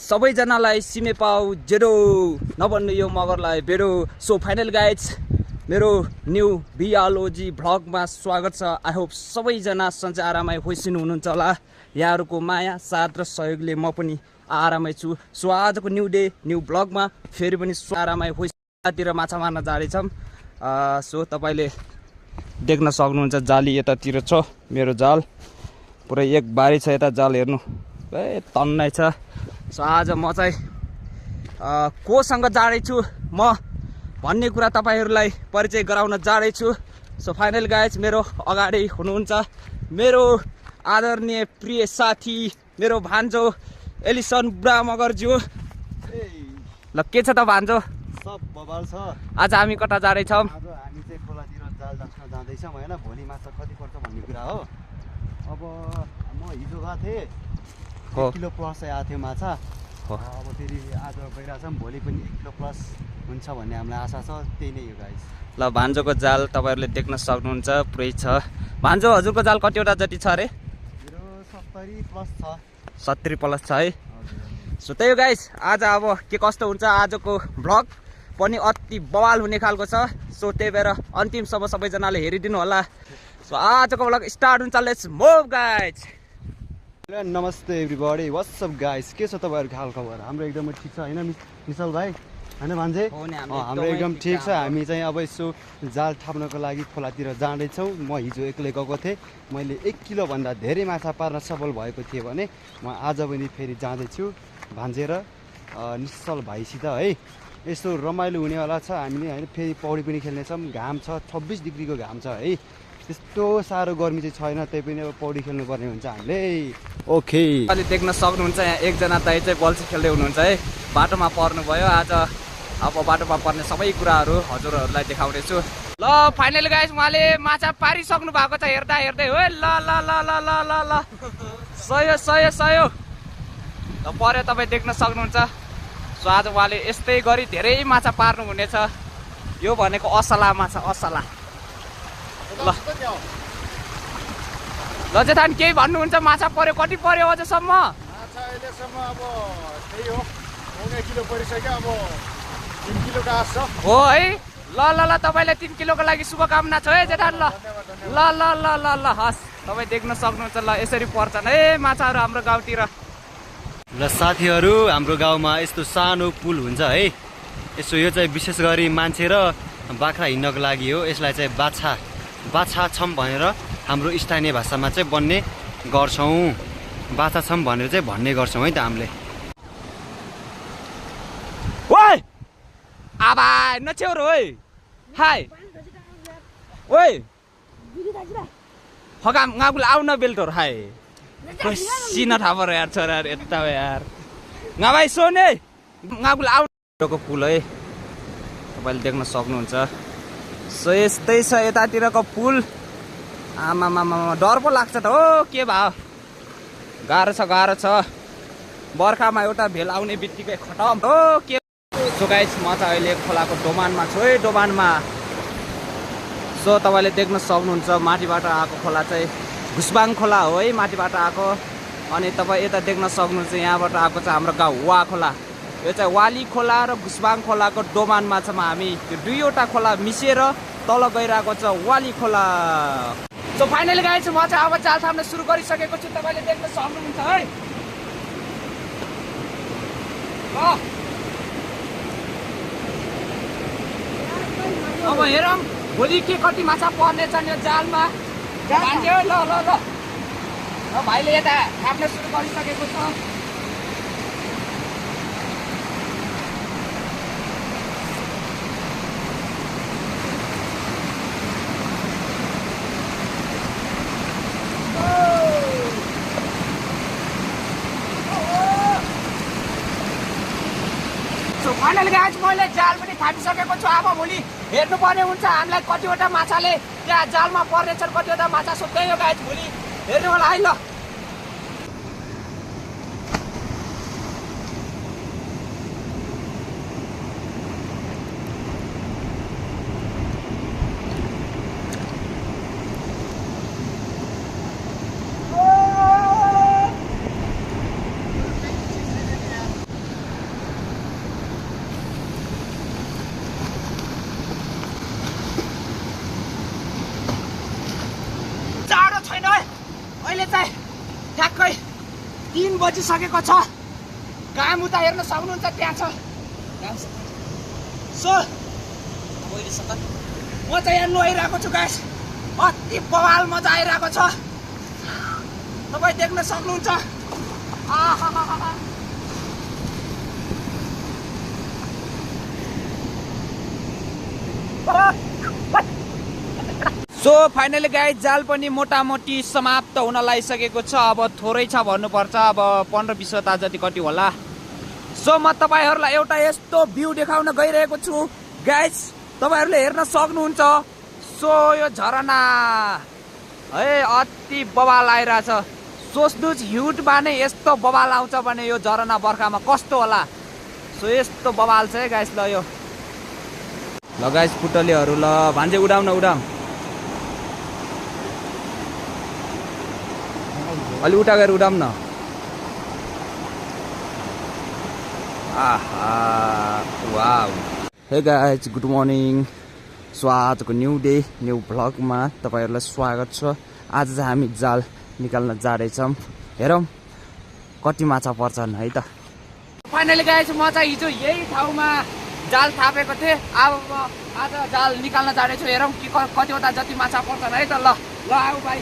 सबैजनालाई सिमे पाउ जेरो नभन्नु यो मगरलाई बेरो। सो फाइनल गाइज मेरो न्यू बिआलओजी भ्लगमा स्वागत छ। आई होप सबैजना सन्चै आरामै होइसिनु हुनुहुन्छ होला। यहाँहरूको माया साथ र सहयोगले म पनि आरामै छु। सो आजको न्यू डे न्यू भ्लगमा फेरि पनि आरामै होइतिर माछा मार्न जाँदैछौँ। सो तपाईँले देख्न सक्नुहुन्छ जाली यतातिर छ मेरो जाल, पुरै एक बारी छ यता जाल हेर्नु तन्नै छ। सो आज म चाहिँ कोसँग जाँदैछु म भन्ने कुरा तपाईँहरूलाई परिचय गराउन जाँदैछु। सो फाइनल गाइज मेरो अगाडि हुनुहुन्छ मेरो आदरणीय प्रिय साथी मेरो भान्जो एलिसन बुढा मगरज्यू। ल के छ त भान्जो? सब बबाल छ। आज हामी कता जाँदैछौँ? आज हामी चाहिँ खोलातिर जाल दाच्न जाँदैछौँ होइन। भोलि माछा कति पर्छ भन्ने कुरा हो। अब म हिजो गएको थिएँ, 1 किलो प्लस आएको थियो माछा। अब फेरि आज गइरहेछौँ, भोलि पनि 1 किलो प्लस हुन्छ भन्ने हामीलाई आशा छ। त्यही नै हो गाइस। ल भान्जोको जाल तपाईँहरूले देख्न सक्नुहुन्छ पुरै छ। भान्जो हजुरको जाल कतिवटा जति छ अरे? मेरो 70 प्लस छ। 70 प्लस छ है। सो त्यही हो गाइस, आज अब के कस्तो हुन्छ आजको भ्लग पनि अति बवाल हुने खालको छ। सो त्यही भएर अन्तिमसम्म सबैजनाले हेरिदिनु होला। सो आजको भ्लग स्टार्ट हुन्छ। Let's move guys. नमस्ते एभ्रीबडी, व्हाट्सअप गाइस। के छ तपाईँहरूको हाल खबर? हाम्रो एकदमै ठिक छ होइन मिसल भाइ होइन भान्जे? हाम्रो एकदम ठिक छ। हामी चाहिँ अब यसो जाल थाप्नको लागि खोलातिर जाँदैछौँ। म हिजो एक्लै गएको थिएँ, मैले 1 किलोभन्दा धेरै माछा पार्न सफल भएको थिएँ भने म आज पनि फेरि जाँदैछु भान्जेर निश्चल भाइसित है। यस्तो रमाइलो हुनेवाला छ। हामीले होइन फेरि पौडी पनि खेल्नेछौँ। घाम छ, 26 डिग्रीको घाम छ है। त्यस्तो साह्रो गर्मी चाहिँ छैन, त्यही पनि अब पौडी खेल्नुपर्ने हुन्छ हामीले। ओके, अहिले देख्न सक्नुहुन्छ यहाँ एकजना दाइ चाहिँ बल्छी खेल्दै हुनुहुन्छ है। बाटोमा पर्नु भयो आज। अब बाटोमा पर्ने सबै कुराहरू हजुरहरूलाई देखाउनेछु। ल फाइनल गाइस, उहाँले माछा पारिसक्नु भएको छ हेर्दा हेर्दै हो। ल ल ल ल ल ल ल सयो सयो सयो ल पर्यो, तपाईँ देख्न सक्नुहुन्छ। सो आज उहाँले यस्तै गरी धेरै माछा पार्नु हुनेछ। यो भनेको असला माछा, असला। ल ल जेठान केही भन्नुहुन्छ? माछा पर्यो, कति पर्यो अझसम्म? माछा अहिलेसम्म अब त्यही हो, 1 किलो परिसक्यो। अब 3 किलोको आश छ हो है। ल ल ल तपाईँलाई 3 किलोको लागि शुभकामना छ है जेठान। ल ल ल ल ल ल हस्, तपाईँ देख्न सक्नुहुन्छ। ल यसरी पर्छन् है माछाहरू हाम्रो गाउँतिर। ल साथीहरू, हाम्रो गाउँमा यस्तो सानो पुल हुन्छ है। यसो यो चाहिँ विशेष गरी मान्छे र बाख्रा हिँड्नको लागि हो। यसलाई चाहिँ बाछा छम भनेर हाम्रो स्थानीय भाषामा चाहिँ भन्ने गर्छौँ। बाछा छम भनेर चाहिँ भन्ने गर्छौँ है त हामीले। ओइ आबा नछेउरो ओइ हाय ओइ हगाम गागुल आउन बेल्टोर हाय सीना थापर यार छोरा यता हो यार गा भाइ सोने गागुल आउनको पुल है, तपाईँले देख्न सक्नुहुन्छ। सो यस्तै छ यतातिरको पुल। आमामामा डर पो लाग्छ त हो। के भयो, गाह्रो छ गाह्रो छ। बर्खामा एउटा भेल आउने बित्तिकै खटम हो के। सो गाइस, म चाहिँ अहिले खोलाको दोमानमा छु है, दोमानमा। सो तपाईँले देख्न सक्नुहुन्छ माथिबाट आएको खोला चाहिँ घुसबाङ खोला हो है, माथिबाट आएको। अनि तपाईँ यता देख्न सक्नुहुन्छ यहाँबाट आएको चाहिँ हाम्रो गाउँ वा खोला। यो चाहिँ वाली खोला र घुसबाङ खोलाको दोमानमा छ हामी। त्यो दुईवटा खोला मिसिएर तल गइरहेको छ वाली खोला। सो फाइनली गाइस, म चाहिँ अब जाल थाम्न सुरु गरिसकेको छु। तपाईँले देख्न सक्नुहुन्छ है। अब हेरौँ भोलि के कति माछा पर्नेछन् यो जालमा। ल ल ल भाइले यता थाप्न सुरु गरिसकेको छ। फाइनली गाइस, मैले जाल पनि थापिसकेको छु। अब भोलि हेर्नुपर्ने हुन्छ हामीलाई कतिवटा माछाले त्यहाँ जालमा पर्नेछन्, कतिवटा माछा। सो त्यही हो गाइस, भोलि हेर्नु होला है। ल बजिसकेको छ। घाम उता हेर्न सक्नुहुन्छ त्यहाँ छ घाम। सो म चाहिँ यहाँ नुहाइरहेको छु गाइस। अति बवाल मजा आइरहेको छ, तपाईँ देख्न सक्नुहुन्छ। सो फाइनली गाइस जाल पनि मोटामोटी समाप्त हुन लागिसकेको छ। अब थोरै छ भन्नुपर्छ, अब 15-20वटा जति कति होला। सो म तपाईँहरूलाई एउटा यस्तो भ्यू देखाउन गइरहेको छु गाइस, तपाईँहरूले हेर्न सक्नुहुन्छ। सो यो झरना है अति बवाल आइरहेछ। सोच्नुहोस् हिउँदमा नै यस्तो बवाल आउँछ भने यो झरना बर्खामा कस्तो होला। सो यस्तो बवाल छ है गाइस। ल यो ल गाइस पुतलीहरू ल भान्जे उडाउन उडाउँ। अलि उठा गएर उडाउँ न। आहा wow. Hey guys good morning. So आजको न्यू डे न्यू भ्लगमा तपाईँहरूलाई स्वागत छ। आज चाहिँ हामी जाल निकाल्न जाँदैछौँ। हेरौँ कति माछा पर्छन् है त। फाइनली गाइस म चाहिँ हिजो यही ठाउँमा जाल थापेको थिएँ। अब म आज जाल निकाल्न जाँदैछु। हेरौँ कि कतिवटा जति माछा पर्छन् है त। ल ल आऊ भाइ।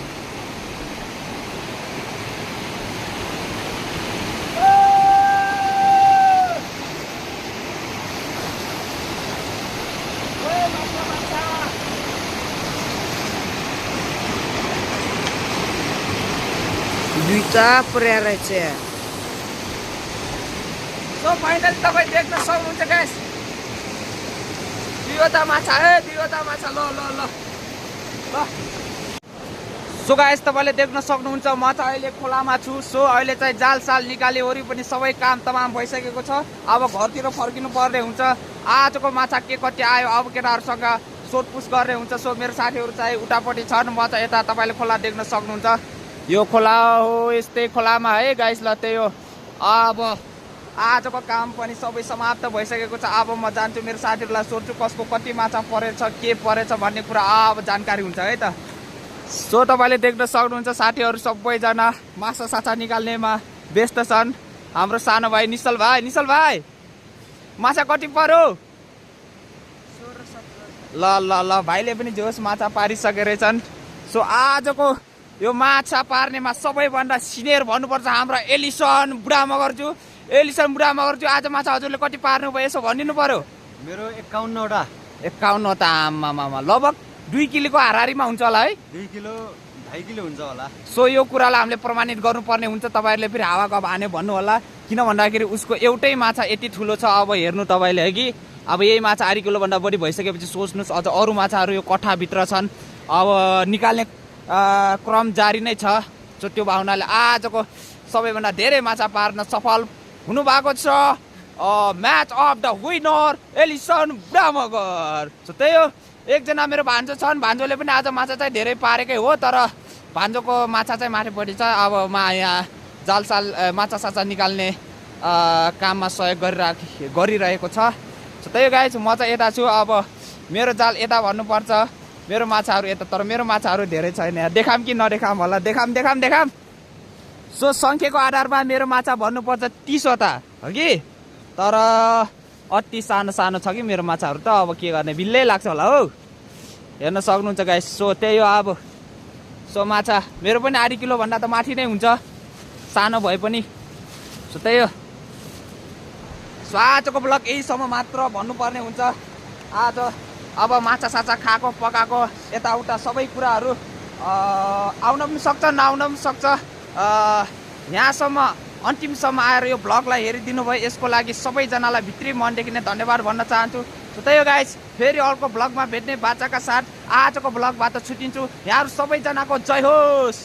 दुईटा पुर्या रहेछ। सो फाइनली तपाईँ देख्न सक्नुहुन्छ गाइस, दुईवटा माछा है, दुईवटा माछा। ल ल ल ल। सो गाइस तपाईँले देख्न सक्नुहुन्छ म चाहिँ अहिले खोलामा छु। सो अहिले चाहिँ जाल साल निकाले वरि पनि सबै काम तमाम भइसकेको छ। अब घरतिर फर्किनु पर्ने हुन्छ। आजको माछा के कति आयो अब केटाहरूसँग सोधपुछ गर्ने हुन्छ। सो मेरो साथीहरू चाहिँ उतापट्टि छन्, म चाहिँ यता। तपाईँले खोला देख्न सक्नुहुन्छ। यो खोला हो, यस्तै खोलामा है गाइस। ल त्यही हो। अब आजको काम पनि सबै समाप्त भइसकेको छ। अब म जान्छु मेरो साथीहरूलाई सोध्छु कसको कति माछा परेछ के परेछ भन्ने कुरा अब जानकारी हुन्छ है त। सो तपाईँले देख्न सक्नुहुन्छ साथीहरू सबैजना माछा साछा निकाल्नेमा व्यस्त छन्। हाम्रो सानो भाइ निश्चल भाइ, निश्चल भाइ माछा कति पर्यो? ल ल ल भाइले पनि जोस माछा पारिसके रहेछन्। सो आजको यो माछा पार्नेमा सबैभन्दा सिनियर भन्नुपर्छ हाम्रो एलिसन बुढा मगरजु। एलिसन बुढा मगरजु आज माछा हजुरले कति पार्नु भयो यसो भनिदिनु पर्यो। मेरो 51वटा। 51वटा आमामा लगभग 2 किलोको हाराहारीमा हुन्छ होला है। 2 किलो 2.5 किलो हुन्छ होला। सो यो कुरालाई हामीले प्रमाणित गर्नुपर्ने हुन्छ। तपाईँहरूले फेरि हावा कब हाने भन्नु होला, किन भन्दाखेरि उसको एउटै माछा यति ठुलो छ। अब हेर्नु तपाईँले है कि अब यही माछा आधी किलोभन्दा बढी भइसकेपछि सोच्नुहोस् अझ अरू माछाहरू यो कट्ठाभित्र छन्। अब निकाल्ने क्रम जारी नै छ। सो त्यो भावनाले आजको सबैभन्दा धेरै माछा पार्न सफल हुनुभएको छ match of the winner Alison Budha Magar. So त्यही हो। एकजना मेरो भान्जो छन्, भान्जोले पनि आज माछा चाहिँ धेरै पारेकै हो, तर भान्जोको माछा चाहिँ माथिपट्टि छ। अब म यहाँ जाल साल माछा साछा निकाल्ने काममा सहयोग गरिरहेको छ। सो त्यही गाइस म चाहिँ यता छु। अब मेरो जाल यता भन्नुपर्छ, मेरो माछाहरू यता, तर मेरो माछाहरू धेरै छैन। यहाँ देखाम कि नदेखाम होला। देखाम देखाम देखाम। सो सङ्ख्याको आधारमा मेरो माछा भन्नुपर्छ 30वटा हो कि, तर अति सानो सानो छ कि मेरो माछाहरू त। अब के गर्ने, बिल्लै लाग्छ होला हौ। हेर्न सक्नुहुन्छ गाइस। सो त्यही हो। अब सो माछा मेरो पनि आधी किलोभन्दा त माथि नै हुन्छ सानो भए पनि। सो त्यही हो। सो आजको ब्लग यहीसम्म मात्र भन्नुपर्ने हुन्छ। आज अब माछा साछा खाएको पकाएको यताउता सबै कुराहरू आउन पनि सक्छ नआउन पनि सक्छ। यहाँसम्म अन्तिमसम्म आएर यो ब्लगलाई हेरिदिनु भयो, यसको लागि सबैजनालाई भित्री मनदेखि नै धन्यवाद भन्न चाहन्छु। त्यही हो गाइस, फेरि अर्को ब्लगमा भेट्ने बाचाका साथ आजको ब्लगबाट छुट्टिन्छु। यहाँहरू सबैजनाको जय होस्।